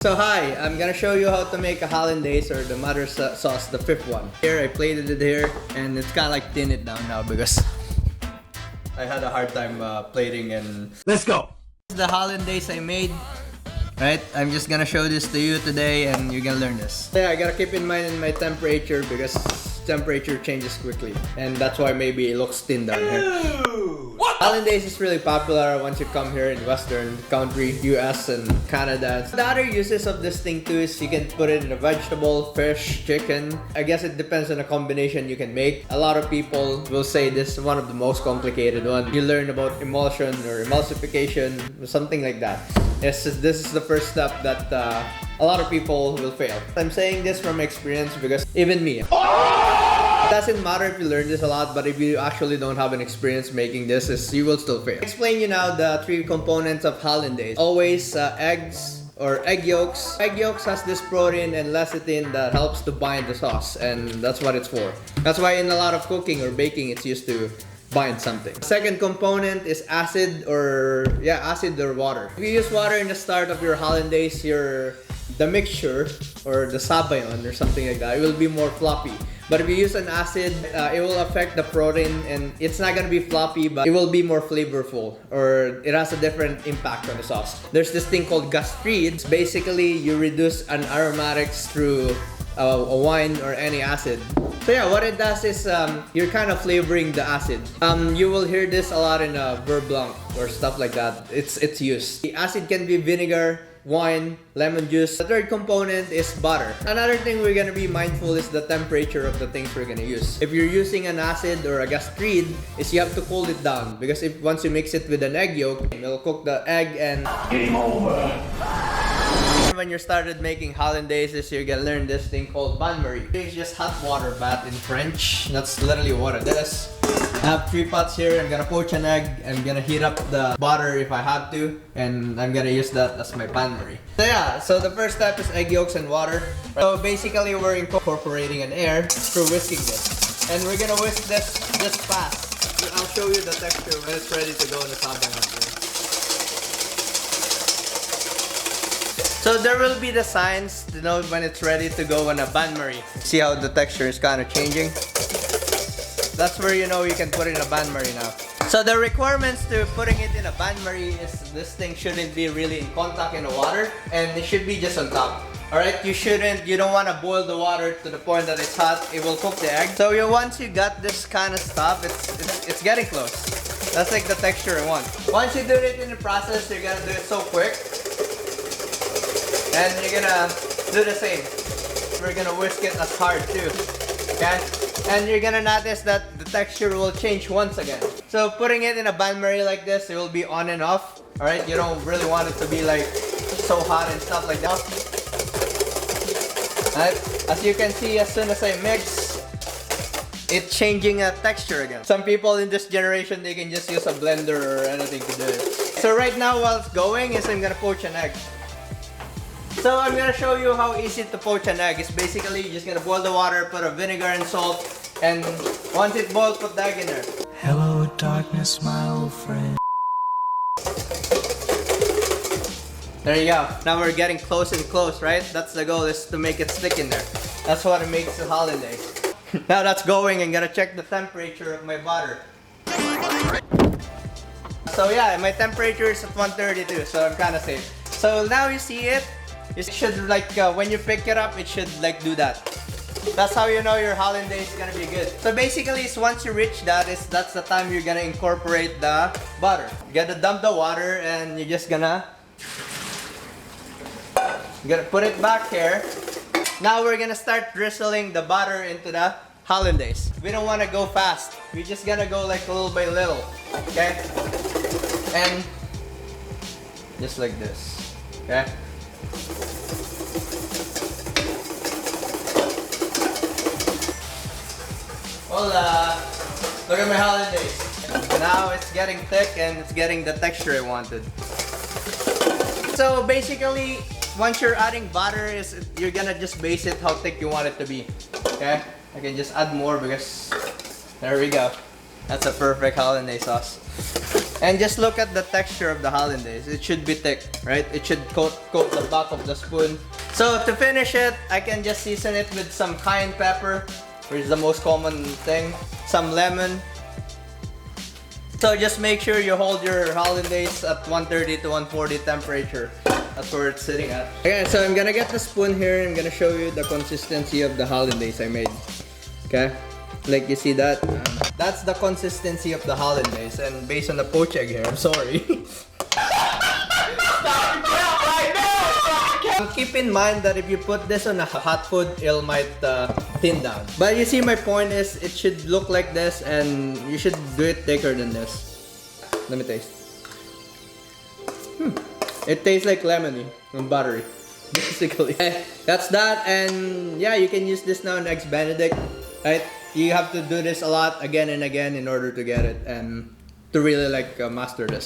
So hi, I'm gonna show you how to make a Hollandaise or the mother sauce, the fifth one. Here, I plated it here, and it's kind of like thin it down now because I had a hard time plating and... Let's go! This is the Hollandaise I made, right? I'm just gonna show this to you today and you're gonna learn this. Yeah, I gotta keep in mind in my temperature because temperature changes quickly. And that's why maybe it looks thin down here. Hollandaise is really popular once you come here in Western country, US and Canada. The other uses of this thing too is you can put it in a vegetable, fish, chicken. I guess it depends on the combination you can make. A lot of people will say this is one of the most complicated ones. You learn about emulsion or emulsification, something like that. This is the first step that a lot of people will fail. I'm saying this from experience because even me. It doesn't matter if you learn this a lot, but if you actually don't have an experience making this, you will still fail. I'll explain you now the three components of Hollandaise. Always eggs or egg yolks. Egg yolks has this protein and lecithin that helps to bind the sauce, and that's what it's for. That's why in a lot of cooking or baking, it's used to bind something. Second component is acid or water. If you use water in the start of your Hollandaise, the mixture or the sabayon or something like that, it will be more floppy. But if you use an acid, it will affect the protein and it's not gonna be floppy, but it will be more flavorful, or it has a different impact on the sauce. There's this thing called gastrides. Basically, you reduce an aromatics through a wine or any acid. So yeah, what it does is you're kind of flavoring the acid. You will hear this a lot in beurre blanc or stuff like that. It's used. The acid can be vinegar, wine, lemon juice. The third component is butter. Another thing we're gonna be mindful is the temperature of the things we're gonna use. If you're using an acid or a gastride, is you have to cool it down because if once you mix it with an egg yolk, it'll cook the egg and game over. When you started making Hollandaises, you're gonna learn this thing called bain-marie. It's just hot water bath in French. That's literally what it is. I have 3 pots here. I'm gonna poach an egg. I'm gonna heat up the butter if I have to, and I'm gonna use that as my bain-marie. So yeah, so the first step is egg yolks and water. So basically, we're incorporating an air through whisking this, and we're gonna whisk this just fast. I'll show you the texture when it's ready to go in the sabayon. So there will be the signs to know when it's ready to go on a bain-marie. See how the texture is kind of changing? That's where you know you can put it in a bain-marie now. So the requirements to putting it in a bain-marie is this thing shouldn't be really in contact in the water, and it should be just on top. Alright, you don't want to boil the water to the point that it's hot. It will cook the egg. So once you got this kind of stuff, it's getting close. That's like the texture I want. Once you do it in the process, you're gonna do it so quick. And you're gonna do the same. We're gonna whisk it as hard too. Okay? And you're gonna notice that the texture will change once again. So putting it in a bain-marie like this, it will be on and off. Alright? You don't really want it to be like so hot and stuff like that. Alright? As you can see, as soon as I mix, it's changing a texture again. Some people in this generation, they can just use a blender or anything to do it. So right now while it's going, I'm gonna poach an egg. So I'm gonna show you how easy to poach an egg. It's basically you're just gonna boil the water, put a vinegar and salt, and once it boils, put the egg in there. Hello darkness, my old friend. There you go. Now we're getting close and close, right? That's the goal, is to make it stick in there. That's what it makes a Hollandaise. Now that's going, I'm gonna check the temperature of my butter. So yeah, my temperature is at 132, so I'm kind of safe. So now you see it. It should like, when you pick it up, it should like do that. That's how you know your Hollandaise is gonna be good. So basically, once you reach that, that's the time you're gonna incorporate the butter. You gotta dump the water and you're just gonna put it back here. Now we're gonna start drizzling the butter into the Hollandaise. We don't wanna go fast. We're just gonna go like little by little, okay? And just like this, okay? Hola! Look at my Hollandaise. Now it's getting thick and it's getting the texture I wanted. So basically, once you're adding butter, you're gonna just base it how thick you want it to be. Okay? I can just add more because there we go. That's a perfect Hollandaise sauce. And just look at the texture of the Hollandaise. It should be thick, right? It should coat the back of the spoon. So to finish it, I can just season it with some cayenne pepper, which is the most common thing. Some lemon. So just make sure you hold your Hollandaise at 130 to 140 temperature. That's where it's sitting at. Okay, so I'm gonna get the spoon here. I'm gonna show you the consistency of the Hollandaise I made. Okay, like you see that? That's the consistency of the Hollandaise, and based on the poached egg here, I'm sorry. Keep in mind that if you put this on a hot food, it might thin down. But you see, my point is, it should look like this, and you should do it thicker than this. Let me taste. It tastes like lemony and buttery, basically. That's that, and yeah, you can use this now in Eggs Benedict, right? You have to do this a lot again and again in order to get it and to really like master this.